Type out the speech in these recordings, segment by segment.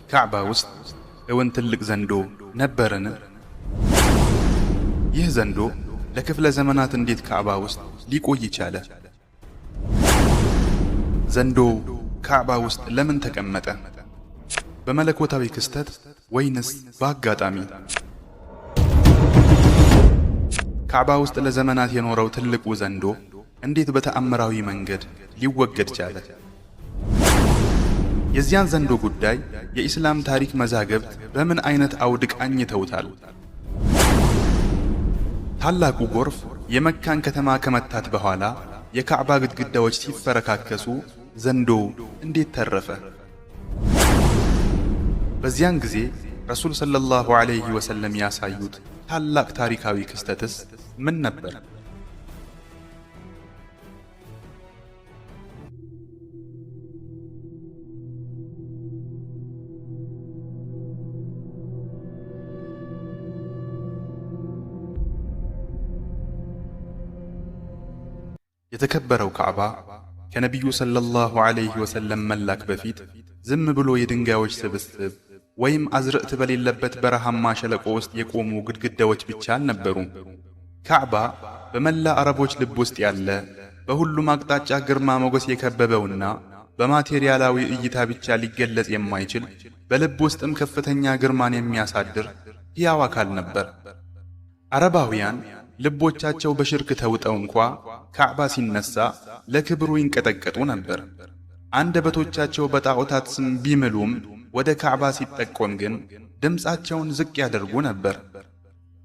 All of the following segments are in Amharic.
ካዕባ ውስጥ እውን ትልቅ ዘንዶ ነበርን? ይህ ዘንዶ ለክፍለ ዘመናት እንዴት ካዕባ ውስጥ ሊቆይ ቻለ? ዘንዶው ካዕባ ውስጥ ለምን ተቀመጠ? በመለኮታዊ ክስተት ወይንስ በአጋጣሚ? ካዕባ ውስጥ ለዘመናት የኖረው ትልቁ ዘንዶ እንዴት በተአምራዊ መንገድ ሊወገድ ቻለ? የዚያን ዘንዶ ጉዳይ የኢስላም ታሪክ መዛግብት በምን አይነት አውድ ቃኝተውታል? ታላቁ ጎርፍ የመካን ከተማ ከመታት በኋላ የካዕባ ግድግዳዎች ሲፈረካከሱ ዘንዶው እንዴት ተረፈ? በዚያን ጊዜ ረሱል ሰለላሁ ዐለይሂ ወሰለም ያሳዩት ታላቅ ታሪካዊ ክስተትስ ምን ነበር? የተከበረው ካዕባ ከነቢዩ ሰለላሁ ዐለይሂ ወሰለም መላክ በፊት ዝም ብሎ የድንጋዮች ስብስብ ወይም አዝርዕት በሌለበት በረሃማ ሸለቆ ውስጥ የቆሙ ግድግዳዎች ብቻ አልነበሩም። ካዕባ በመላ አረቦች ልብ ውስጥ ያለ በሁሉም አቅጣጫ ግርማ ሞገስ የከበበውና በማቴሪያላዊ እይታ ብቻ ሊገለጽ የማይችል በልብ ውስጥም ከፍተኛ ግርማን የሚያሳድር ሕያው አካል ነበር። አረባውያን ልቦቻቸው በሽርክ ተውጠው እንኳ ካዕባ ሲነሳ ለክብሩ ይንቀጠቀጡ ነበር። አንደበቶቻቸው በጣዖታት ስም ቢምሉም ወደ ካዕባ ሲጠቆም ግን ድምፃቸውን ዝቅ ያደርጉ ነበር።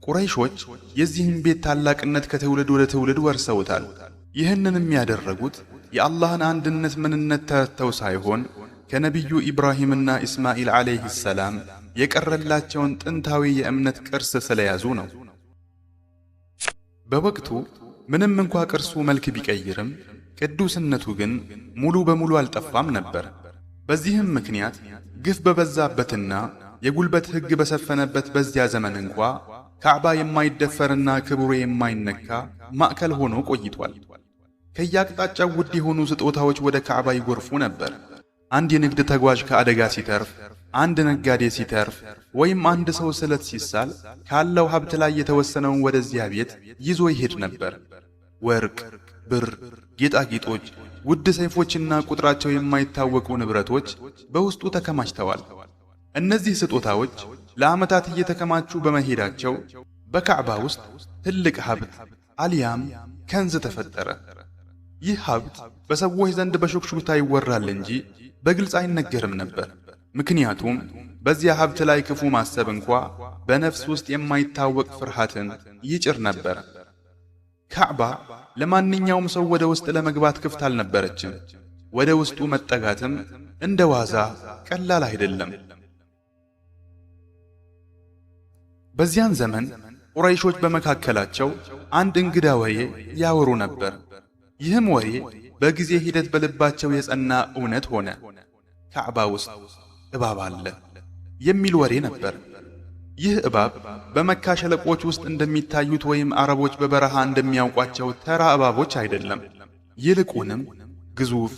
ቁረይሾች የዚህን ቤት ታላቅነት ከትውልድ ወደ ትውልድ ወርሰውታል። ይህንንም ያደረጉት የአላህን አንድነት ምንነት ተረድተው ሳይሆን ከነቢዩ ኢብራሂምና ኢስማኤል ዐለይሂ ሰላም የቀረላቸውን ጥንታዊ የእምነት ቅርስ ስለያዙ ነው። በወቅቱ ምንም እንኳ ቅርሱ መልክ ቢቀይርም ቅዱስነቱ ግን ሙሉ በሙሉ አልጠፋም ነበር። በዚህም ምክንያት ግፍ በበዛበትና የጉልበት ሕግ በሰፈነበት በዚያ ዘመን እንኳ ካዕባ የማይደፈርና ክብሩ የማይነካ ማዕከል ሆኖ ቆይቷል። ከየአቅጣጫው ውድ የሆኑ ስጦታዎች ወደ ካዕባ ይጎርፉ ነበር። አንድ የንግድ ተጓዥ ከአደጋ ሲተርፍ፣ አንድ ነጋዴ ሲተርፍ፣ ወይም አንድ ሰው ስለት ሲሳል ካለው ሀብት ላይ የተወሰነውን ወደዚያ ቤት ይዞ ይሄድ ነበር። ወርቅ፣ ብር፣ ጌጣጌጦች፣ ውድ ሰይፎችና ቁጥራቸው የማይታወቁ ንብረቶች በውስጡ ተከማችተዋል። እነዚህ ስጦታዎች ለዓመታት እየተከማቹ በመሄዳቸው በካዕባ ውስጥ ትልቅ ሀብት አልያም ከንዝ ተፈጠረ። ይህ ሀብት በሰዎች ዘንድ በሹክሹክታ ይወራል እንጂ በግልጽ አይነገርም ነበር። ምክንያቱም በዚያ ሀብት ላይ ክፉ ማሰብ እንኳ በነፍስ ውስጥ የማይታወቅ ፍርሃትን ይጭር ነበር። ካዕባ ለማንኛውም ሰው ወደ ውስጥ ለመግባት ክፍት አልነበረችም። ወደ ውስጡ መጠጋትም እንደ ዋዛ ቀላል አይደለም። በዚያን ዘመን ቁረይሾች በመካከላቸው አንድ እንግዳ ወሬ ያወሩ ነበር። ይህም ወሬ በጊዜ ሂደት በልባቸው የጸና እውነት ሆነ። ካዕባ ውስጥ እባብ አለ የሚል ወሬ ነበር። ይህ እባብ በመካ ሸለቆች ውስጥ እንደሚታዩት ወይም አረቦች በበረሃ እንደሚያውቋቸው ተራ እባቦች አይደለም። ይልቁንም ግዙፍ፣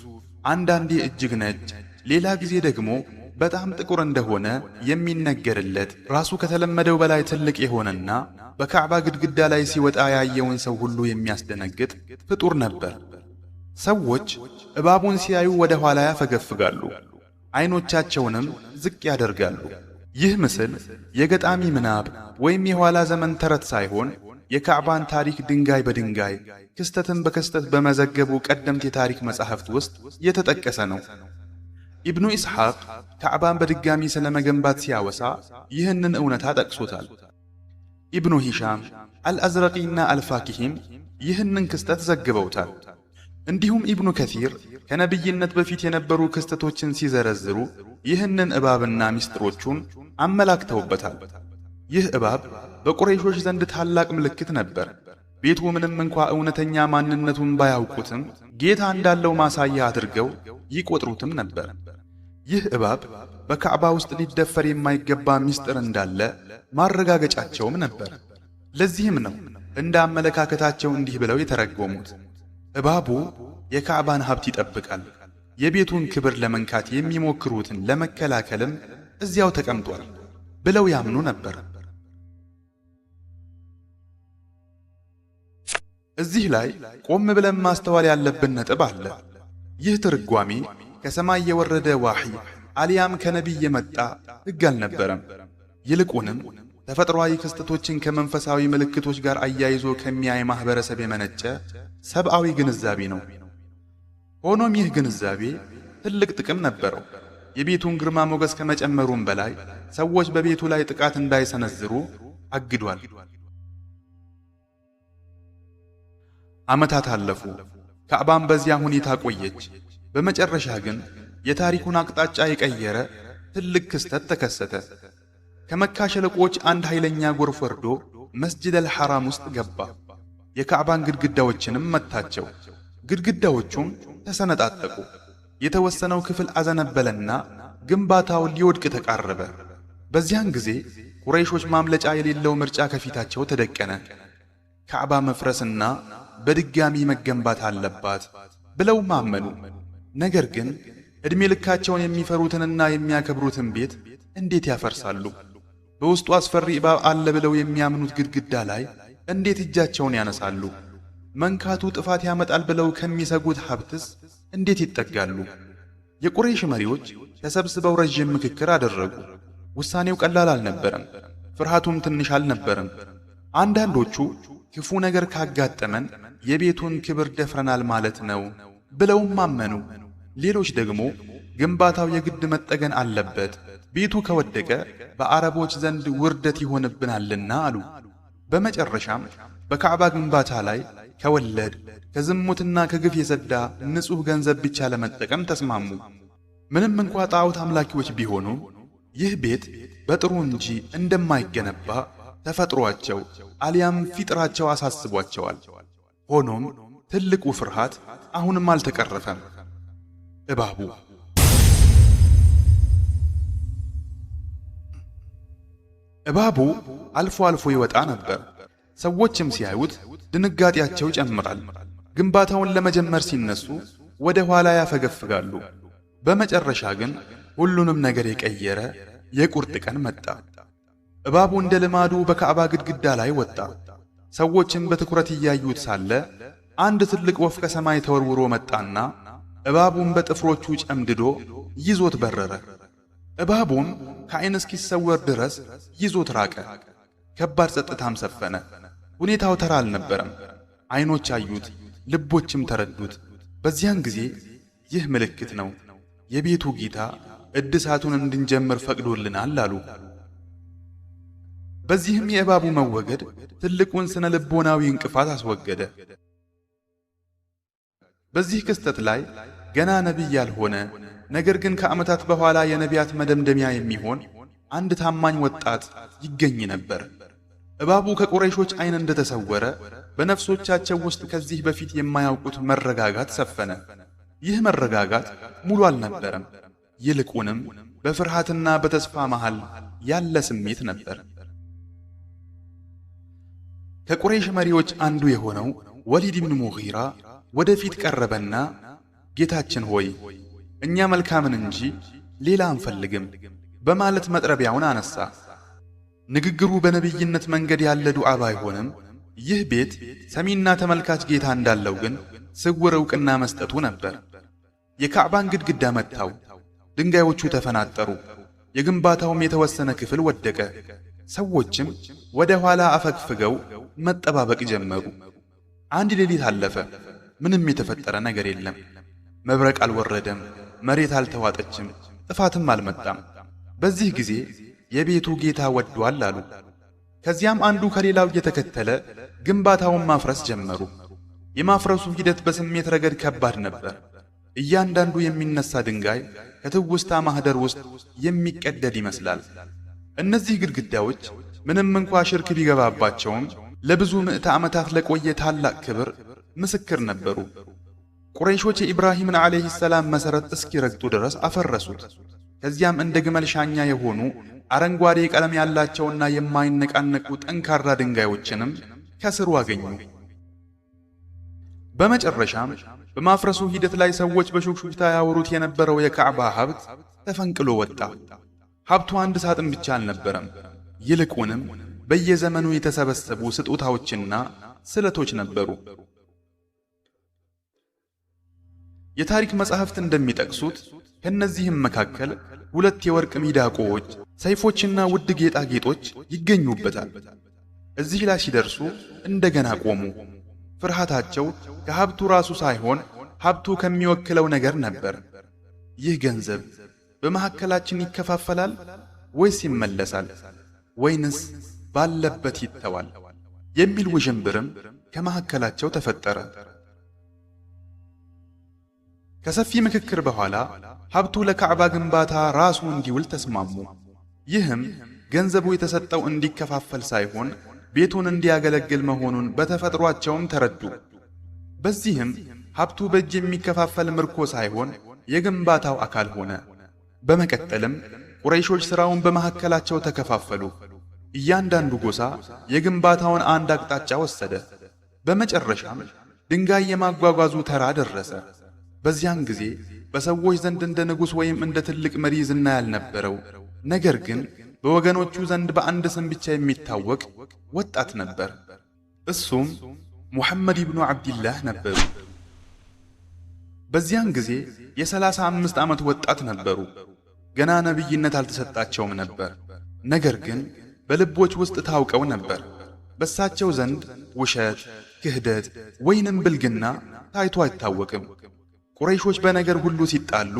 አንዳንዴ እጅግ ነጭ፣ ሌላ ጊዜ ደግሞ በጣም ጥቁር እንደሆነ የሚነገርለት ራሱ ከተለመደው በላይ ትልቅ የሆነና በካዕባ ግድግዳ ላይ ሲወጣ ያየውን ሰው ሁሉ የሚያስደነግጥ ፍጡር ነበር። ሰዎች እባቡን ሲያዩ ወደ ኋላ ያፈገፍጋሉ፣ አይኖቻቸውንም ዝቅ ያደርጋሉ። ይህ ምስል የገጣሚ ምናብ ወይም የኋላ ዘመን ተረት ሳይሆን የካዕባን ታሪክ ድንጋይ በድንጋይ ክስተትን በክስተት በመዘገቡ ቀደምት የታሪክ መጻሕፍት ውስጥ የተጠቀሰ ነው። ኢብኑ ኢስሐቅ ካዕባን በድጋሚ ስለመገንባት ሲያወሳ ይህንን እውነታ ጠቅሶታል። ኢብኑ ሂሻም፣ አልአዝረቂና አልፋኪሂም ይህንን ክስተት ዘግበውታል። እንዲሁም ኢብኑ ከሲር ከነቢይነት በፊት የነበሩ ክስተቶችን ሲዘረዝሩ ይህንን እባብና ምስጢሮቹን አመላክተውበታል። ይህ እባብ በቁረይሾች ዘንድ ታላቅ ምልክት ነበር። ቤቱ ምንም እንኳ እውነተኛ ማንነቱን ባያውቁትም ጌታ እንዳለው ማሳያ አድርገው ይቆጥሩትም ነበር። ይህ እባብ በካዕባ ውስጥ ሊደፈር የማይገባ ምስጢር እንዳለ ማረጋገጫቸውም ነበር። ለዚህም ነው እንደ አመለካከታቸው እንዲህ ብለው የተረጎሙት። እባቡ የካዕባን ሀብት ይጠብቃል፣ የቤቱን ክብር ለመንካት የሚሞክሩትን ለመከላከልም እዚያው ተቀምጧል ብለው ያምኑ ነበር። እዚህ ላይ ቆም ብለን ማስተዋል ያለብን ነጥብ አለ። ይህ ትርጓሜ ከሰማይ የወረደ ዋህይ አሊያም ከነቢይ የመጣ ሕግ አልነበረም። ይልቁንም ተፈጥሯዊ ክስተቶችን ከመንፈሳዊ ምልክቶች ጋር አያይዞ ከሚያይ ማህበረሰብ የመነጨ ሰብአዊ ግንዛቤ ነው። ሆኖም ይህ ግንዛቤ ትልቅ ጥቅም ነበረው። የቤቱን ግርማ ሞገስ ከመጨመሩም በላይ ሰዎች በቤቱ ላይ ጥቃት እንዳይሰነዝሩ አግዷል። ዓመታት አለፉ። ካዕባም በዚያ ሁኔታ ቆየች። በመጨረሻ ግን የታሪኩን አቅጣጫ የቀየረ ትልቅ ክስተት ተከሰተ። ከመካ ሸለቆች አንድ ኃይለኛ ጎርፍ ወርዶ መስጂድ አልሐራም ውስጥ ገባ። የካዕባን ግድግዳዎችንም መታቸው። ግድግዳዎቹም ተሰነጣጠቁ። የተወሰነው ክፍል አዘነበለና ግንባታው ሊወድቅ ተቃረበ። በዚያን ጊዜ ቁረይሾች ማምለጫ የሌለው ምርጫ ከፊታቸው ተደቀነ። ካዕባ መፍረስና በድጋሚ መገንባት አለባት ብለው ማመኑ። ነገር ግን ዕድሜ ልካቸውን የሚፈሩትንና የሚያከብሩትን ቤት እንዴት ያፈርሳሉ? በውስጡ አስፈሪ እባብ አለ ብለው የሚያምኑት ግድግዳ ላይ እንዴት እጃቸውን ያነሳሉ? መንካቱ ጥፋት ያመጣል ብለው ከሚሰጉት ሀብትስ እንዴት ይጠጋሉ? የቁረይሽ መሪዎች ተሰብስበው ረጅም ምክክር አደረጉ። ውሳኔው ቀላል አልነበረም። ፍርሃቱም ትንሽ አልነበረም። አንዳንዶቹ ክፉ ነገር ካጋጠመን የቤቱን ክብር ደፍረናል ማለት ነው ብለውም አመኑ። ሌሎች ደግሞ ግንባታው የግድ መጠገን አለበት፣ ቤቱ ከወደቀ በአረቦች ዘንድ ውርደት ይሆንብናልና አሉ። በመጨረሻም በካዕባ ግንባታ ላይ ከወለድ ከዝሙትና ከግፍ የጸዳ ንጹሕ ገንዘብ ብቻ ለመጠቀም ተስማሙ። ምንም እንኳ ጣዖት አምላኪዎች ቢሆኑ ይህ ቤት በጥሩ እንጂ እንደማይገነባ ተፈጥሯቸው አሊያም ፊጥራቸው አሳስቧቸዋል። ሆኖም ትልቁ ፍርሃት አሁንም አልተቀረፈም። እባቡ እባቡ አልፎ አልፎ ይወጣ ነበር። ሰዎችም ሲያዩት ድንጋጤያቸው ይጨምራል። ግንባታውን ለመጀመር ሲነሱ ወደ ኋላ ያፈገፍጋሉ። በመጨረሻ ግን ሁሉንም ነገር የቀየረ የቁርጥ ቀን መጣ። እባቡ እንደ ልማዱ በካዕባ ግድግዳ ላይ ወጣ። ሰዎችም በትኩረት እያዩት ሳለ አንድ ትልቅ ወፍ ከሰማይ ተወርውሮ መጣና እባቡን በጥፍሮቹ ጨምድዶ ይዞት በረረ። እባቡም ከዓይን እስኪሰወር ድረስ ይዞት ራቀ። ከባድ ጸጥታም ሰፈነ። ሁኔታው ተራ አልነበረም። ዓይኖች አዩት፣ ልቦችም ተረዱት። በዚያን ጊዜ ይህ ምልክት ነው፣ የቤቱ ጌታ እድሳቱን እንድንጀምር ፈቅዶልናል አሉ። በዚህም የእባቡ መወገድ ትልቁን ስነ ልቦናዊ እንቅፋት አስወገደ። በዚህ ክስተት ላይ ገና ነቢይ ያልሆነ ነገር ግን ከዓመታት በኋላ የነቢያት መደምደሚያ የሚሆን አንድ ታማኝ ወጣት ይገኝ ነበር። እባቡ ከቁረይሾች ዓይን እንደተሰወረ በነፍሶቻቸው ውስጥ ከዚህ በፊት የማያውቁት መረጋጋት ሰፈነ። ይህ መረጋጋት ሙሉ አልነበረም። ይልቁንም በፍርሃትና በተስፋ መሃል ያለ ስሜት ነበር። ከቁረይሽ መሪዎች አንዱ የሆነው ወሊድ ብን ሙጊራ ወደፊት ቀረበና ጌታችን ሆይ እኛ መልካምን እንጂ ሌላ አንፈልግም በማለት መጥረቢያውን አነሳ። ንግግሩ በነቢይነት መንገድ ያለ ዱዓ ባይሆንም ይህ ቤት ሰሚና ተመልካች ጌታ እንዳለው ግን ስውር ዕውቅና መስጠቱ ነበር። የካዕባን ግድግዳ መታው። ድንጋዮቹ ተፈናጠሩ። የግንባታውም የተወሰነ ክፍል ወደቀ። ሰዎችም ወደ ኋላ አፈግፍገው መጠባበቅ ጀመሩ። አንድ ሌሊት አለፈ። ምንም የተፈጠረ ነገር የለም። መብረቅ አልወረደም፣ መሬት አልተዋጠችም፣ ጥፋትም አልመጣም። በዚህ ጊዜ የቤቱ ጌታ ወዷል አሉ። ከዚያም አንዱ ከሌላው እየተከተለ ግንባታውን ማፍረስ ጀመሩ። የማፍረሱ ሂደት በስሜት ረገድ ከባድ ነበር። እያንዳንዱ የሚነሳ ድንጋይ ከትውስታ ማህደር ውስጥ የሚቀደድ ይመስላል። እነዚህ ግድግዳዎች ምንም እንኳ ሽርክ ቢገባባቸውም ለብዙ ምዕተ ዓመታት ለቆየ ታላቅ ክብር ምስክር ነበሩ። ቁረይሾች የኢብራሂምን ዓለይሂ ሰላም መሠረት እስኪረግጡ ድረስ አፈረሱት። ከዚያም እንደ ግመል ሻኛ የሆኑ አረንጓዴ ቀለም ያላቸውና የማይነቃነቁ ጠንካራ ድንጋዮችንም ከስሩ አገኙ። በመጨረሻም በማፍረሱ ሂደት ላይ ሰዎች በሹክሹክታ ያወሩት የነበረው የካዕባ ሀብት ተፈንቅሎ ወጣ። ሀብቱ አንድ ሳጥን ብቻ አልነበረም። ይልቁንም በየዘመኑ የተሰበሰቡ ስጦታዎችና ስለቶች ነበሩ። የታሪክ መጻሕፍት እንደሚጠቅሱት ከነዚህም መካከል 2 የወርቅ ሚዳቆዎች፣ ሰይፎችና ውድ ጌጣጌጦች ይገኙበታል። እዚህ ላይ ሲደርሱ እንደገና ቆሙ። ፍርሃታቸው ከሀብቱ ራሱ ሳይሆን ሀብቱ ከሚወክለው ነገር ነበር። ይህ ገንዘብ በመካከላችን ይከፋፈላል ወይስ ይመለሳል? ወይንስ ባለበት ይተዋል? የሚል ውዥንብርም ከመካከላቸው ተፈጠረ። ከሰፊ ምክክር በኋላ ሀብቱ ለካዕባ ግንባታ ራሱ እንዲውል ተስማሙ። ይህም ገንዘቡ የተሰጠው እንዲከፋፈል ሳይሆን ቤቱን እንዲያገለግል መሆኑን በተፈጥሯቸውም ተረዱ። በዚህም ሀብቱ በእጅ የሚከፋፈል ምርኮ ሳይሆን የግንባታው አካል ሆነ። በመቀጠልም ቁረይሾች ሥራውን በመካከላቸው ተከፋፈሉ። እያንዳንዱ ጎሳ የግንባታውን አንድ አቅጣጫ ወሰደ። በመጨረሻም ድንጋይ የማጓጓዙ ተራ ደረሰ። በዚያን ጊዜ በሰዎች ዘንድ እንደ ንጉሥ ወይም እንደ ትልቅ መሪ ዝና ያልነበረው፣ ነገር ግን በወገኖቹ ዘንድ በአንድ ስም ብቻ የሚታወቅ ወጣት ነበር። እሱም ሙሐመድ ኢብኑ ዓብድላህ ነበሩ። በዚያን ጊዜ የ35 ዓመት ወጣት ነበሩ። ገና ነቢይነት አልተሰጣቸውም ነበር። ነገር ግን በልቦች ውስጥ ታውቀው ነበር። በሳቸው ዘንድ ውሸት፣ ክህደት ወይንም ብልግና ታይቶ አይታወቅም። ቁረይሾች በነገር ሁሉ ሲጣሉ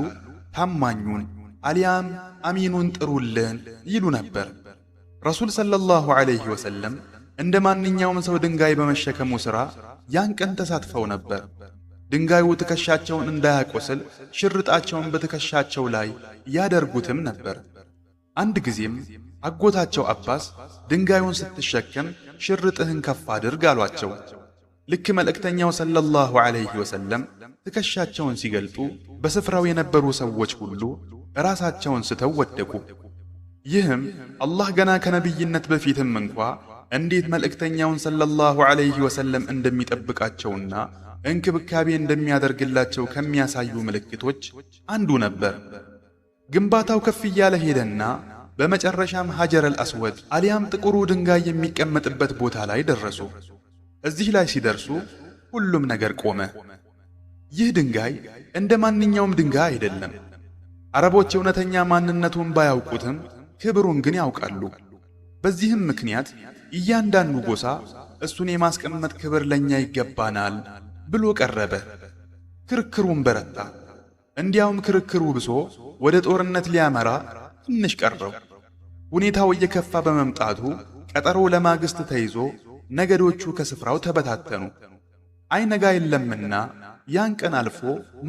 ታማኙን አሊያም አሚኑን ጥሩልን ይሉ ነበር። ረሱል ሰለላሁ ዐለይሂ ወሰለም እንደ ማንኛውም ሰው ድንጋይ በመሸከሙ ሥራ ያን ቀን ተሳትፈው ነበር። ድንጋዩ ትከሻቸውን እንዳያቆስል ሽርጣቸውን በትከሻቸው ላይ ያደርጉትም ነበር። አንድ ጊዜም አጎታቸው አባስ ድንጋዩን ስትሸከም ሽርጥህን ከፍ አድርግ አሏቸው። ልክ መልእክተኛው ሰለላሁ ዐለይሂ ወሰለም ትከሻቸውን ሲገልጡ በስፍራው የነበሩ ሰዎች ሁሉ ራሳቸውን ስተው ወደቁ። ይህም አላህ ገና ከነቢይነት በፊትም እንኳ እንዴት መልእክተኛውን ሰለላሁ ዐለይሂ ወሰለም እንደሚጠብቃቸውና እንክብካቤ እንደሚያደርግላቸው ከሚያሳዩ ምልክቶች አንዱ ነበር። ግንባታው ከፍ እያለ ሄደና በመጨረሻም ሀጀረል አስወድ አሊያም ጥቁሩ ድንጋይ የሚቀመጥበት ቦታ ላይ ደረሱ። እዚህ ላይ ሲደርሱ ሁሉም ነገር ቆመ። ይህ ድንጋይ እንደ ማንኛውም ድንጋይ አይደለም። አረቦች እውነተኛ ማንነቱን ባያውቁትም ክብሩን ግን ያውቃሉ። በዚህም ምክንያት እያንዳንዱ ጎሳ እሱን የማስቀመጥ ክብር ለኛ ይገባናል ብሎ ቀረበ። ክርክሩን በረታ። እንዲያውም ክርክሩ ብሶ ወደ ጦርነት ሊያመራ ትንሽ ቀረው። ሁኔታው እየከፋ በመምጣቱ ቀጠሮ ለማግስት ተይዞ ነገዶቹ ከስፍራው ተበታተኑ። አይነጋ የለምና ያን ቀን አልፎ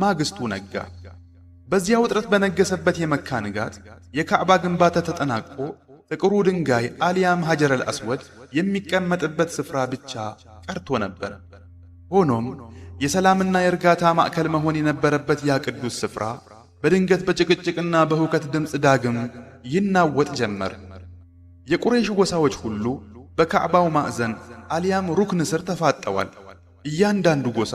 ማግስቱ ነጋ። በዚያ ውጥረት በነገሰበት የመካ ንጋት የካዕባ ግንባታ ተጠናቆ ጥቁሩ ድንጋይ አሊያም ሀጀረል አስወድ የሚቀመጥበት ስፍራ ብቻ ቀርቶ ነበር። ሆኖም የሰላምና የእርጋታ ማዕከል መሆን የነበረበት ያ ቅዱስ ስፍራ በድንገት በጭቅጭቅና በሁከት ድምፅ ዳግም ይናወጥ ጀመር። የቁረይሽ ጎሳዎች ሁሉ በካዕባው ማዕዘን አሊያም ሩክን ስር ተፋጠዋል። እያንዳንዱ ጎሳ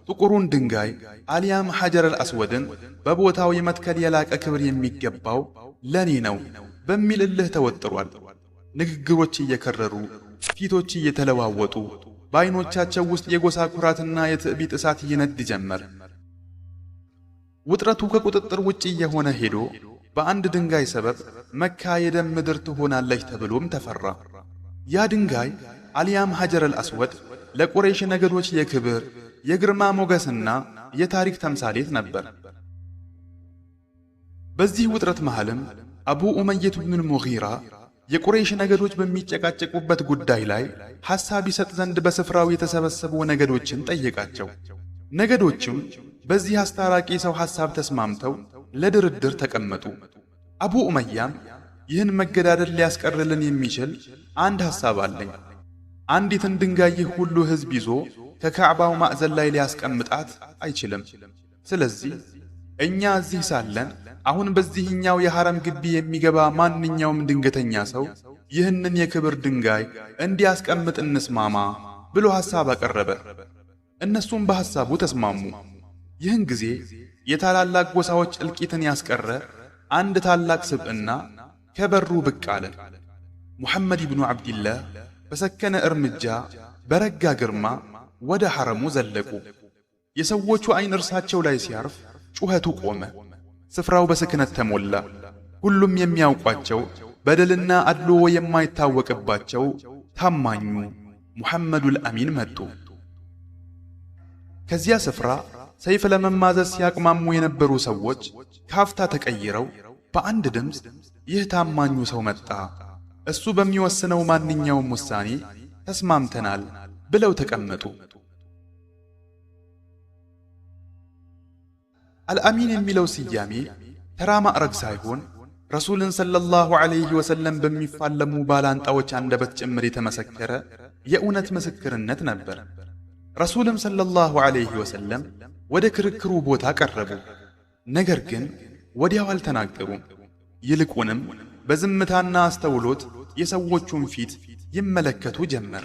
ጥቁሩን ድንጋይ አሊያም ሐጀረል አስወድን በቦታው የመትከል የላቀ ክብር የሚገባው ለኔ ነው በሚል እልህ ተወጥሯል። ንግግሮች እየከረሩ፣ ፊቶች እየተለዋወጡ፣ በዓይኖቻቸው ውስጥ የጎሳ ኩራትና የትዕቢት እሳት ይነድ ጀመር። ውጥረቱ ከቁጥጥር ውጭ እየሆነ ሄዶ በአንድ ድንጋይ ሰበብ መካ የደም ምድር ትሆናለች ተብሎም ተፈራ። ያ ድንጋይ አሊያም ሐጀረል አስወድ ለቁረይሽ ነገዶች የክብር የግርማ ሞገስና የታሪክ ተምሳሌት ነበር። በዚህ ውጥረት መሃልም አቡ ኡመየት ብን ሙጊራ የቁረይሽ ነገዶች በሚጨቃጨቁበት ጉዳይ ላይ ሐሳብ ይሰጥ ዘንድ በስፍራው የተሰበሰቡ ነገዶችን ጠየቃቸው። ነገዶችም በዚህ አስታራቂ ሰው ሐሳብ ተስማምተው ለድርድር ተቀመጡ። አቡ ኡመያም ይህን መገዳደል ሊያስቀርልን የሚችል አንድ ሐሳብ አለኝ። አንዲትን ድንጋይ ይህ ሁሉ ሕዝብ ይዞ ከካዕባው ማዕዘን ላይ ሊያስቀምጣት አይችልም። ስለዚህ እኛ እዚህ ሳለን አሁን በዚህኛው የሐረም ግቢ የሚገባ ማንኛውም ድንገተኛ ሰው ይህንን የክብር ድንጋይ እንዲያስቀምጥ እንስማማ ብሎ ሐሳብ አቀረበ። እነሱም በሐሳቡ ተስማሙ። ይህን ጊዜ የታላላቅ ጎሳዎች እልቂትን ያስቀረ አንድ ታላቅ ስብዕና ከበሩ ብቅ አለ። ሙሐመድ ኢብኑ ዓብድላህ በሰከነ እርምጃ በረጋ ግርማ ወደ ሐረሙ ዘለቁ። የሰዎቹ ዓይን እርሳቸው ላይ ሲያርፍ ጩኸቱ ቆመ። ስፍራው በስክነት ተሞላ። ሁሉም የሚያውቋቸው በደልና አድልዎ የማይታወቅባቸው ታማኙ ሙሐመዱል አሚን መጡ። ከዚያ ስፍራ ሰይፍ ለመማዘዝ ሲያቅማሙ የነበሩ ሰዎች ካፍታ ተቀይረው በአንድ ድምፅ ይህ ታማኙ ሰው መጣ፣ እሱ በሚወስነው ማንኛውም ውሳኔ ተስማምተናል ብለው ተቀመጡ። አልአሚን የሚለው ስያሜ ተራ ማዕረግ ሳይሆን ረሱልን ሰለላሁ ዐለይሂ ወሰለም በሚፋለሙ ባላንጣዎች አንደበት ጭምር የተመሰከረ የእውነት ምስክርነት ነበር። ረሱልም ሰለላሁ ዐለይሂ ወሰለም ወደ ክርክሩ ቦታ ቀረቡ። ነገር ግን ወዲያው አልተናገሩም። ይልቁንም በዝምታና አስተውሎት የሰዎቹን ፊት ይመለከቱ ጀመር።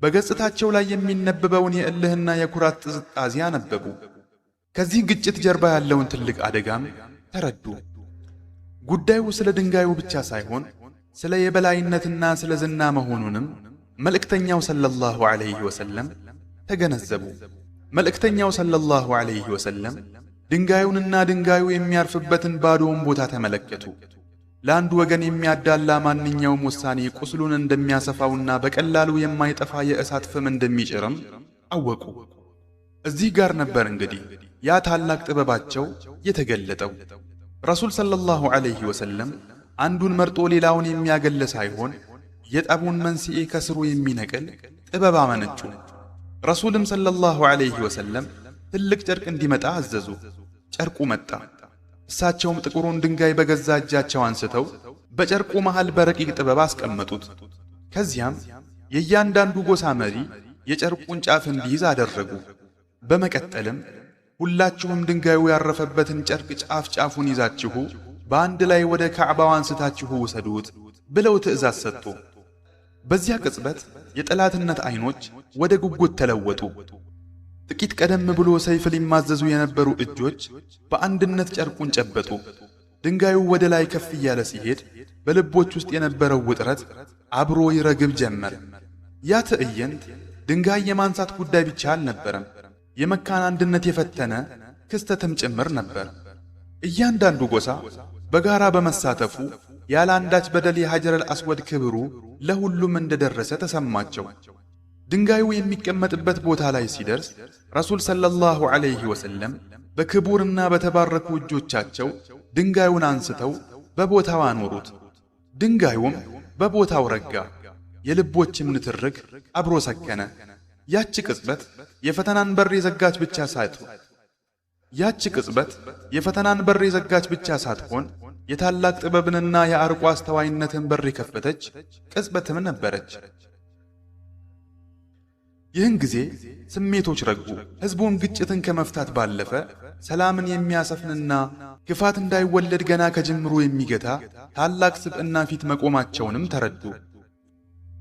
በገጽታቸው ላይ የሚነበበውን የእልህና የኩራት ጥዝጣዜ አነበቡ። ከዚህ ግጭት ጀርባ ያለውን ትልቅ አደጋም ተረዱ። ጉዳዩ ስለ ድንጋዩ ብቻ ሳይሆን ስለ የበላይነትና ስለ ዝና መሆኑንም መልእክተኛው ሰለላሁ ዐለይሂ ወሰለም ተገነዘቡ። መልእክተኛው ሰለላሁ ዐለይሂ ወሰለም ድንጋዩንና ድንጋዩ የሚያርፍበትን ባዶውን ቦታ ተመለከቱ። ለአንዱ ወገን የሚያዳላ ማንኛውም ውሳኔ ቁስሉን እንደሚያሰፋውና በቀላሉ የማይጠፋ የእሳት ፍም እንደሚጭርም አወቁ። እዚህ ጋር ነበር እንግዲህ ያ ታላቅ ጥበባቸው የተገለጠው። ረሱል ሰለላሁ ዐለይሂ ወሰለም አንዱን መርጦ ሌላውን የሚያገል ሳይሆን የጠቡን መንስኤ ከስሩ የሚነቅል ጥበብ አመነጩ። ረሱልም ሰለላሁ ዐለይሂ ወሰለም ትልቅ ጨርቅ እንዲመጣ አዘዙ። ጨርቁ መጣ። እሳቸውም ጥቁሩን ድንጋይ በገዛ እጃቸው አንስተው በጨርቁ መሃል በረቂቅ ጥበብ አስቀመጡት። ከዚያም የእያንዳንዱ ጎሳ መሪ የጨርቁን ጫፍ እንዲይዝ አደረጉ። በመቀጠልም ሁላችሁም ድንጋዩ ያረፈበትን ጨርቅ ጫፍ ጫፉን ይዛችሁ በአንድ ላይ ወደ ካዕባው አንስታችሁ ውሰዱት ብለው ትእዛዝ ሰጡ። በዚያ ቅጽበት የጠላትነት ዓይኖች ወደ ጉጉት ተለወጡ። ጥቂት ቀደም ብሎ ሰይፍ ሊማዘዙ የነበሩ እጆች በአንድነት ጨርቁን ጨበጡ። ድንጋዩ ወደ ላይ ከፍ እያለ ሲሄድ በልቦች ውስጥ የነበረው ውጥረት አብሮ ይረግብ ጀመር። ያ ትዕይንት ድንጋይ የማንሳት ጉዳይ ብቻ አልነበረም፣ የመካን አንድነት የፈተነ ክስተትም ጭምር ነበር። እያንዳንዱ ጎሳ በጋራ በመሳተፉ ያለ አንዳች በደል የሐጀረል አስወድ ክብሩ ለሁሉም እንደደረሰ ተሰማቸው። ድንጋዩ የሚቀመጥበት ቦታ ላይ ሲደርስ ረሱል ሰለላሁ ዐለይሂ ወሰለም በክቡርና በተባረኩ እጆቻቸው ድንጋዩን አንስተው በቦታው አኖሩት። ድንጋዩም በቦታው ረጋ፣ የልቦችም ንትርክ አብሮ ሰከነ። ያቺ ቅጽበት የፈተናን በር የዘጋች ብቻ ሳትሆን የታላቅ ጥበብንና የአርቆ አስተዋይነትን በር የከፈተች ቅጽበትም ነበረች። ይህን ጊዜ ስሜቶች ረጉ። ሕዝቡን ግጭትን ከመፍታት ባለፈ ሰላምን የሚያሰፍንና ክፋት እንዳይወለድ ገና ከጅምሩ የሚገታ ታላቅ ስብዕና ፊት መቆማቸውንም ተረዱ።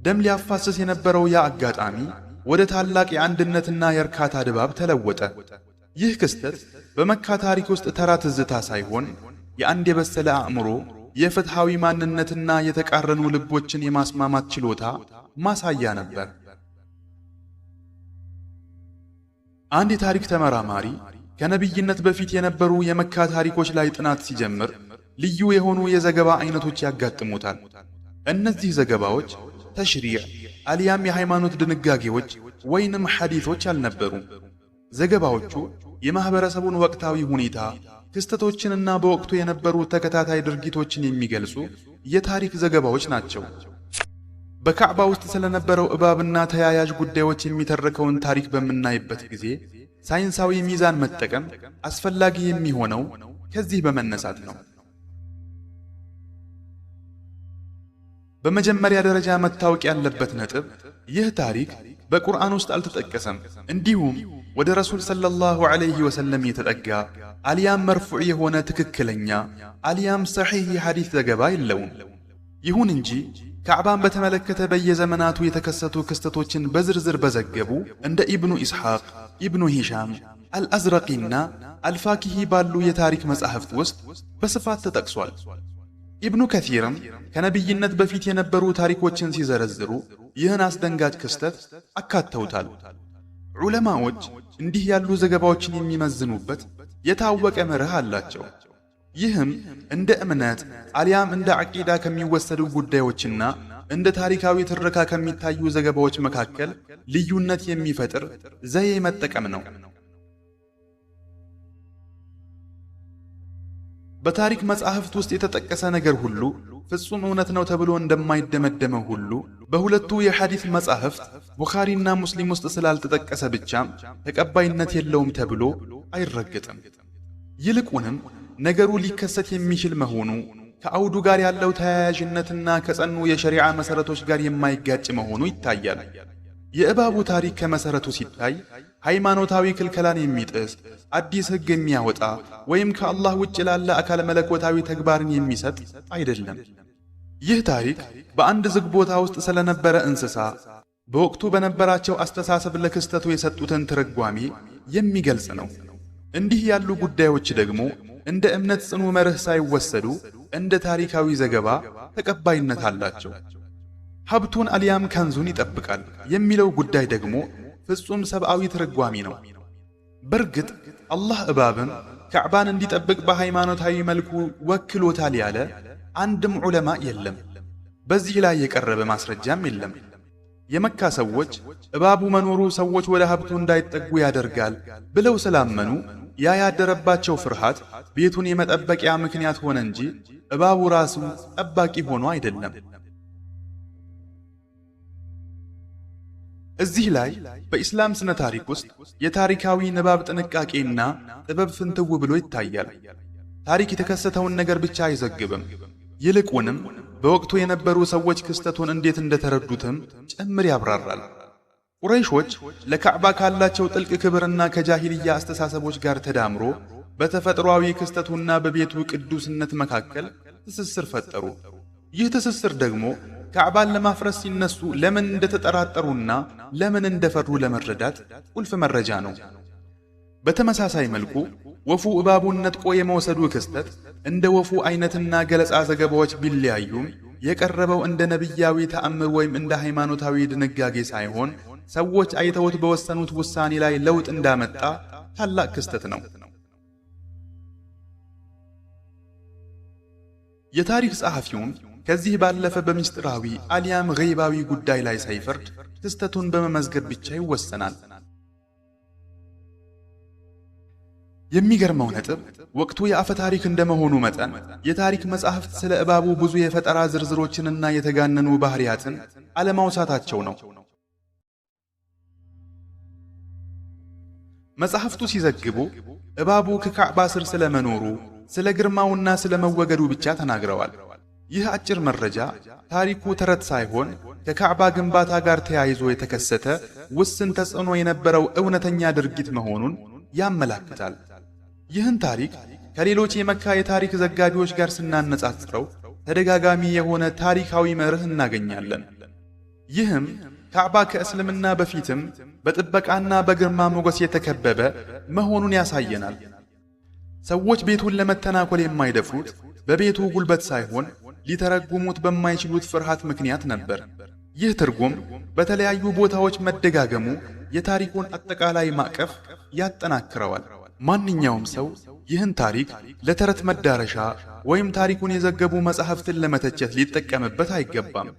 ደም ሊያፋስስ የነበረው ያ አጋጣሚ ወደ ታላቅ የአንድነትና የእርካታ ድባብ ተለወጠ። ይህ ክስተት በመካ ታሪክ ውስጥ ተራ ትዝታ ሳይሆን የአንድ የበሰለ አእምሮ፣ የፍትሃዊ ማንነትና የተቃረኑ ልቦችን የማስማማት ችሎታ ማሳያ ነበር። አንድ የታሪክ ተመራማሪ ከነቢይነት በፊት የነበሩ የመካ ታሪኮች ላይ ጥናት ሲጀምር ልዩ የሆኑ የዘገባ አይነቶች ያጋጥሙታል። እነዚህ ዘገባዎች ተሽሪዕ አልያም የሃይማኖት ድንጋጌዎች ወይንም ሐዲቶች አልነበሩም። ዘገባዎቹ የማህበረሰቡን ወቅታዊ ሁኔታ፣ ክስተቶችንና በወቅቱ የነበሩ ተከታታይ ድርጊቶችን የሚገልጹ የታሪክ ዘገባዎች ናቸው። በካዕባ ውስጥ ስለነበረው እባብና ተያያዥ ጉዳዮች የሚተርከውን ታሪክ በምናይበት ጊዜ ሳይንሳዊ ሚዛን መጠቀም አስፈላጊ የሚሆነው ከዚህ በመነሳት ነው። በመጀመሪያ ደረጃ መታወቅ ያለበት ነጥብ ይህ ታሪክ በቁርአን ውስጥ አልተጠቀሰም። እንዲሁም ወደ ረሱል ሰለላሁ ዐለይሂ ወሰለም የተጠጋ አልያም መርፉዕ የሆነ ትክክለኛ አልያም ሰሒህ የሐዲስ ዘገባ የለውም። ይሁን እንጂ ካዕባን በተመለከተ በየዘመናቱ የተከሰቱ ክስተቶችን በዝርዝር በዘገቡ እንደ ኢብኑ ኢስሐቅ፣ ኢብኑ ሂሻም፣ አልአዝረቂና አልፋኪሂ ባሉ የታሪክ መጻሕፍት ውስጥ በስፋት ተጠቅሷል። ኢብኑ ከሲርም ከነቢይነት በፊት የነበሩ ታሪኮችን ሲዘረዝሩ ይህን አስደንጋጭ ክስተት አካተውታል። ዑለማዎች እንዲህ ያሉ ዘገባዎችን የሚመዝኑበት የታወቀ መርህ አላቸው። ይህም እንደ እምነት አሊያም እንደ ዓቂዳ ከሚወሰዱ ጉዳዮችና እንደ ታሪካዊ ትረካ ከሚታዩ ዘገባዎች መካከል ልዩነት የሚፈጥር ዘዬ መጠቀም ነው። በታሪክ መጻሕፍት ውስጥ የተጠቀሰ ነገር ሁሉ ፍጹም እውነት ነው ተብሎ እንደማይደመደመው ሁሉ በሁለቱ የሐዲስ መጻሕፍት ቡኻሪና ሙስሊም ውስጥ ስላልተጠቀሰ ብቻም ተቀባይነት የለውም ተብሎ አይረገጥም። ይልቁንም ነገሩ ሊከሰት የሚችል መሆኑ ከአውዱ ጋር ያለው ተያያዥነትና ከጸኑ የሸሪዓ መሰረቶች ጋር የማይጋጭ መሆኑ ይታያል። የእባቡ ታሪክ ከመሰረቱ ሲታይ ሃይማኖታዊ ክልከላን የሚጥስ አዲስ ሕግ የሚያወጣ ወይም ከአላህ ውጭ ላለ አካል መለኮታዊ ተግባርን የሚሰጥ አይደለም። ይህ ታሪክ በአንድ ዝግ ቦታ ውስጥ ስለነበረ እንስሳ በወቅቱ በነበራቸው አስተሳሰብ ለክስተቱ የሰጡትን ትርጓሜ የሚገልጽ ነው። እንዲህ ያሉ ጉዳዮች ደግሞ እንደ እምነት ጽኑ መርህ ሳይወሰዱ እንደ ታሪካዊ ዘገባ ተቀባይነት አላቸው። ሀብቱን አሊያም ከንዙን ይጠብቃል የሚለው ጉዳይ ደግሞ ፍጹም ሰብአዊ ትርጓሜ ነው። በርግጥ አላህ እባብን ካዕባን እንዲጠብቅ በሃይማኖታዊ መልኩ ወክሎታል ያለ አንድም ዑለማ የለም። በዚህ ላይ የቀረበ ማስረጃም የለም። የመካ ሰዎች እባቡ መኖሩ ሰዎች ወደ ሀብቱ እንዳይጠጉ ያደርጋል ብለው ስላመኑ ያ ያደረባቸው ፍርሃት ቤቱን የመጠበቂያ ምክንያት ሆነ እንጂ እባቡ ራሱ ጠባቂ ሆኖ አይደለም። እዚህ ላይ በኢስላም ስነ ታሪክ ውስጥ የታሪካዊ ንባብ ጥንቃቄና ጥበብ ፍንትው ብሎ ይታያል። ታሪክ የተከሰተውን ነገር ብቻ አይዘግብም። ይልቁንም በወቅቱ የነበሩ ሰዎች ክስተቱን እንዴት እንደተረዱትም ጭምር ያብራራል። ቁረይሾች ለካዕባ ካላቸው ጥልቅ ክብርና ከጃሂልያ አስተሳሰቦች ጋር ተዳምሮ በተፈጥሯዊ ክስተቱና በቤቱ ቅዱስነት መካከል ትስስር ፈጠሩ። ይህ ትስስር ደግሞ ካዕባን ለማፍረስ ሲነሱ ለምን እንደተጠራጠሩና ለምን እንደፈሩ ለመረዳት ቁልፍ መረጃ ነው። በተመሳሳይ መልኩ ወፉ እባቡን ነጥቆ የመውሰዱ ክስተት እንደ ወፉ አይነትና ገለጻ ዘገባዎች ቢለያዩም የቀረበው እንደ ነቢያዊ ተአምር ወይም እንደ ሃይማኖታዊ ድንጋጌ ሳይሆን ሰዎች አይተውት በወሰኑት ውሳኔ ላይ ለውጥ እንዳመጣ ታላቅ ክስተት ነው። የታሪክ ጸሐፊውም ከዚህ ባለፈ በምስጢራዊ አሊያም ገይባዊ ጉዳይ ላይ ሳይፈርድ ክስተቱን በመመዝገብ ብቻ ይወሰናል። የሚገርመው ነጥብ ወቅቱ የአፈ ታሪክ እንደመሆኑ መጠን የታሪክ መጻሕፍት ስለ እባቡ ብዙ የፈጠራ ዝርዝሮችንና የተጋነኑ ባህሪያትን አለማውሳታቸው ነው። መጻሕፍቱ ሲዘግቡ እባቡ ከካዕባ ስር ስለመኖሩ፣ ስለ ግርማውና ስለ መወገዱ ብቻ ተናግረዋል። ይህ አጭር መረጃ ታሪኩ ተረት ሳይሆን ከካዕባ ግንባታ ጋር ተያይዞ የተከሰተ ውስን ተጽዕኖ የነበረው እውነተኛ ድርጊት መሆኑን ያመላክታል። ይህን ታሪክ ከሌሎች የመካ የታሪክ ዘጋቢዎች ጋር ስናነጻጽረው ተደጋጋሚ የሆነ ታሪካዊ መርህ እናገኛለን። ይህም ካዕባ ከእስልምና በፊትም በጥበቃና በግርማ ሞገስ የተከበበ መሆኑን ያሳየናል። ሰዎች ቤቱን ለመተናኮል የማይደፍሩት በቤቱ ጉልበት ሳይሆን ሊተረጉሙት በማይችሉት ፍርሃት ምክንያት ነበር። ይህ ትርጉም በተለያዩ ቦታዎች መደጋገሙ የታሪኩን አጠቃላይ ማዕቀፍ ያጠናክረዋል። ማንኛውም ሰው ይህን ታሪክ ለተረት መዳረሻ ወይም ታሪኩን የዘገቡ መጻሕፍትን ለመተቸት ሊጠቀምበት አይገባም።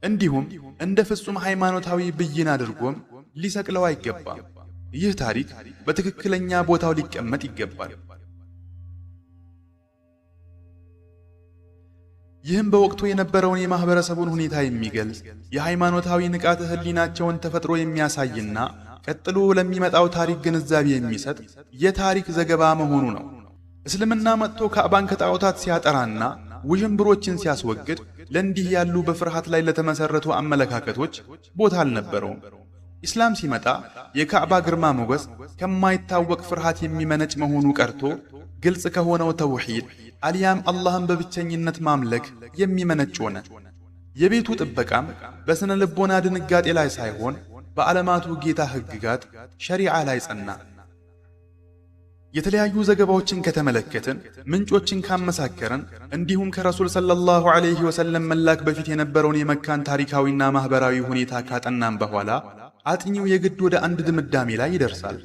እንዲሁም እንደ ፍጹም ሃይማኖታዊ ብይን አድርጎም ሊሰቅለው አይገባም። ይህ ታሪክ በትክክለኛ ቦታው ሊቀመጥ ይገባል። ይህም በወቅቱ የነበረውን የማህበረሰቡን ሁኔታ የሚገልጽ የሃይማኖታዊ ንቃተ ህሊናቸውን ተፈጥሮ የሚያሳይና ቀጥሎ ለሚመጣው ታሪክ ግንዛቤ የሚሰጥ የታሪክ ዘገባ መሆኑ ነው። እስልምና መጥቶ ካዕባን ከጣዖታት ሲያጠራና ውዥንብሮችን ሲያስወግድ ለእንዲህ ያሉ በፍርሃት ላይ ለተመሰረቱ አመለካከቶች ቦታ አልነበረውም። ኢስላም ሲመጣ የካዕባ ግርማ ሞገስ ከማይታወቅ ፍርሃት የሚመነጭ መሆኑ ቀርቶ ግልጽ ከሆነው ተውሂድ አልያም አላህን በብቸኝነት ማምለክ የሚመነጭ ሆነ። የቤቱ ጥበቃም በስነ ልቦና ድንጋጤ ላይ ሳይሆን በዓለማቱ ጌታ ህግጋት ሸሪዓ ላይ ጸና። የተለያዩ ዘገባዎችን ከተመለከትን፣ ምንጮችን ካመሳከርን፣ እንዲሁም ከረሱል ሰለላሁ ዐለይሂ ወሰለም መላክ በፊት የነበረውን የመካን ታሪካዊና ማህበራዊ ሁኔታ ካጠናን በኋላ አጥኚው የግድ ወደ አንድ ድምዳሜ ላይ ይደርሳል።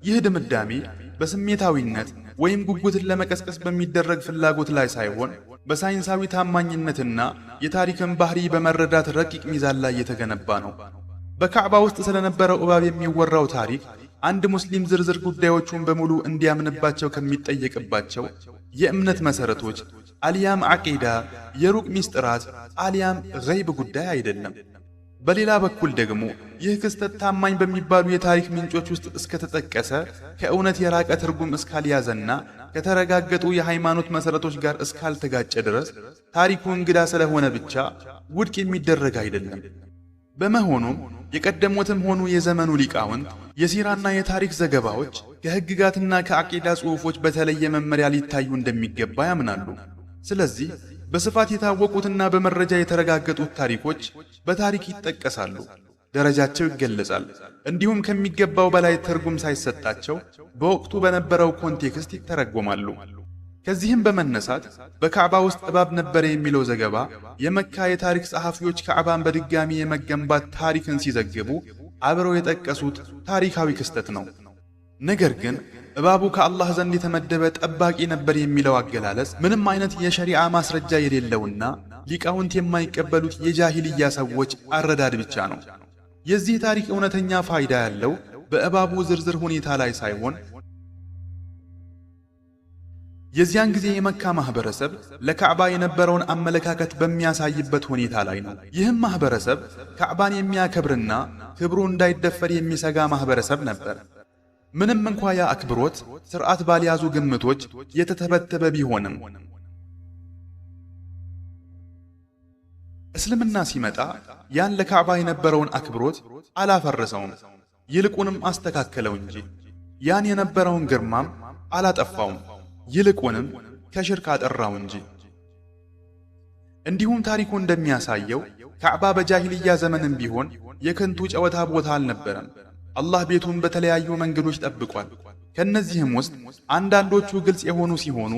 ይህ ድምዳሜ በስሜታዊነት ወይም ጉጉትን ለመቀስቀስ በሚደረግ ፍላጎት ላይ ሳይሆን በሳይንሳዊ ታማኝነትና የታሪክን ባህሪ በመረዳት ረቂቅ ሚዛን ላይ የተገነባ ነው። በካዕባ ውስጥ ስለነበረው እባብ የሚወራው ታሪክ አንድ ሙስሊም ዝርዝር ጉዳዮቹን በሙሉ እንዲያምንባቸው ከሚጠየቅባቸው የእምነት መሰረቶች አልያም ዓቂዳ፣ የሩቅ ሚስጥራት አልያም ገይብ ጉዳይ አይደለም። በሌላ በኩል ደግሞ ይህ ክስተት ታማኝ በሚባሉ የታሪክ ምንጮች ውስጥ እስከተጠቀሰ ከእውነት የራቀ ትርጉም እስካልያዘና ከተረጋገጡ የሃይማኖት መሰረቶች ጋር እስካልተጋጨ ድረስ ታሪኩ እንግዳ ስለሆነ ብቻ ውድቅ የሚደረግ አይደለም። በመሆኑም የቀደሙትም ሆኑ የዘመኑ ሊቃውንት የሲራና የታሪክ ዘገባዎች ከሕግጋትና ከዓቂዳ ጽሑፎች በተለየ መመሪያ ሊታዩ እንደሚገባ ያምናሉ። ስለዚህ በስፋት የታወቁትና በመረጃ የተረጋገጡት ታሪኮች በታሪክ ይጠቀሳሉ፣ ደረጃቸው ይገለጻል። እንዲሁም ከሚገባው በላይ ትርጉም ሳይሰጣቸው በወቅቱ በነበረው ኮንቴክስት ይተረጎማሉ። ከዚህም በመነሳት በካዕባ ውስጥ እባብ ነበረ የሚለው ዘገባ የመካ የታሪክ ጸሐፊዎች ካዕባን በድጋሚ የመገንባት ታሪክን ሲዘግቡ አብረው የጠቀሱት ታሪካዊ ክስተት ነው። ነገር ግን እባቡ ከአላህ ዘንድ የተመደበ ጠባቂ ነበር የሚለው አገላለጽ ምንም አይነት የሸሪዓ ማስረጃ የሌለውና ሊቃውንት የማይቀበሉት የጃሂልያ ሰዎች አረዳድ ብቻ ነው። የዚህ ታሪክ እውነተኛ ፋይዳ ያለው በእባቡ ዝርዝር ሁኔታ ላይ ሳይሆን የዚያን ጊዜ የመካ ማህበረሰብ ለካዕባ የነበረውን አመለካከት በሚያሳይበት ሁኔታ ላይ ነው። ይህም ማህበረሰብ ካዕባን የሚያከብርና ክብሩ እንዳይደፈር የሚሰጋ ማህበረሰብ ነበር። ምንም እንኳ ያ አክብሮት ስርዓት ባልያዙ ግምቶች የተተበተበ ቢሆንም እስልምና ሲመጣ ያን ለካዕባ የነበረውን አክብሮት አላፈረሰውም፣ ይልቁንም አስተካከለው እንጂ ያን የነበረውን ግርማም አላጠፋውም፣ ይልቁንም ከሽርክ አጠራው እንጂ። እንዲሁም ታሪኩ እንደሚያሳየው ካዕባ በጃሂልያ ዘመንም ቢሆን የከንቱ ጨዋታ ቦታ አልነበረም። አላህ ቤቱን በተለያዩ መንገዶች ጠብቋል። ከነዚህም ውስጥ አንዳንዶቹ ግልጽ የሆኑ ሲሆኑ፣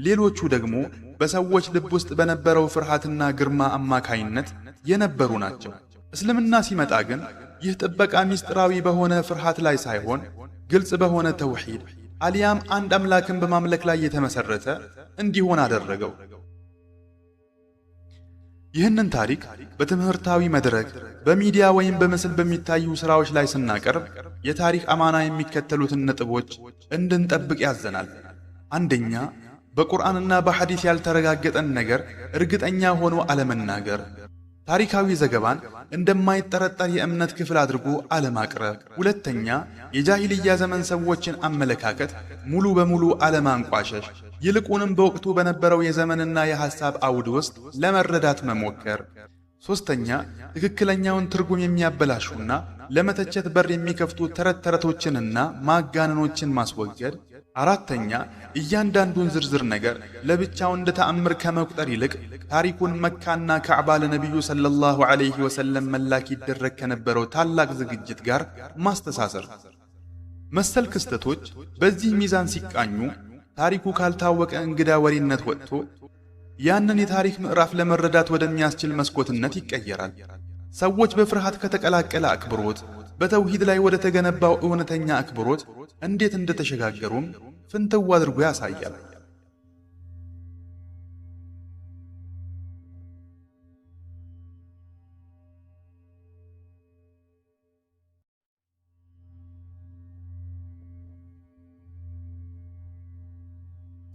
ሌሎቹ ደግሞ በሰዎች ልብ ውስጥ በነበረው ፍርሃትና ግርማ አማካይነት የነበሩ ናቸው። እስልምና ሲመጣ ግን ይህ ጥበቃ ሚስጥራዊ በሆነ ፍርሃት ላይ ሳይሆን ግልጽ በሆነ ተውሂድ አልያም አንድ አምላክን በማምለክ ላይ የተመሰረተ እንዲሆን አደረገው። ይህንን ታሪክ በትምህርታዊ መድረክ በሚዲያ ወይም በምስል በሚታዩ ስራዎች ላይ ስናቀርብ የታሪክ አማና የሚከተሉትን ነጥቦች እንድንጠብቅ ያዘናል። አንደኛ፣ በቁርአንና በሐዲስ ያልተረጋገጠን ነገር እርግጠኛ ሆኖ አለመናገር። ታሪካዊ ዘገባን እንደማይጠረጠር የእምነት ክፍል አድርጎ አለማቅረብ። ሁለተኛ፣ የጃሂልያ ዘመን ሰዎችን አመለካከት ሙሉ በሙሉ አለማንቋሸሽ፣ ይልቁንም በወቅቱ በነበረው የዘመንና የሐሳብ አውድ ውስጥ ለመረዳት መሞከር። ሶስተኛ፣ ትክክለኛውን ትርጉም የሚያበላሹና ለመተቸት በር የሚከፍቱ ተረት ተረቶችንና ማጋነኖችን ማስወገድ። አራተኛ፣ እያንዳንዱን ዝርዝር ነገር ለብቻው እንደ ተአምር ከመቁጠር ይልቅ ታሪኩን መካና ካዕባ ለነቢዩ ሰለላሁ ዐለይሂ ወሰለም መላክ ይደረግ ከነበረው ታላቅ ዝግጅት ጋር ማስተሳሰር። መሰል ክስተቶች በዚህ ሚዛን ሲቃኙ ታሪኩ ካልታወቀ እንግዳ ወሬነት ወጥቶ ያንን የታሪክ ምዕራፍ ለመረዳት ወደሚያስችል መስኮትነት ይቀየራል። ሰዎች በፍርሃት ከተቀላቀለ አክብሮት በተውሂድ ላይ ወደ ተገነባው እውነተኛ አክብሮት እንዴት እንደተሸጋገሩም ፍንትው አድርጎ ያሳያል።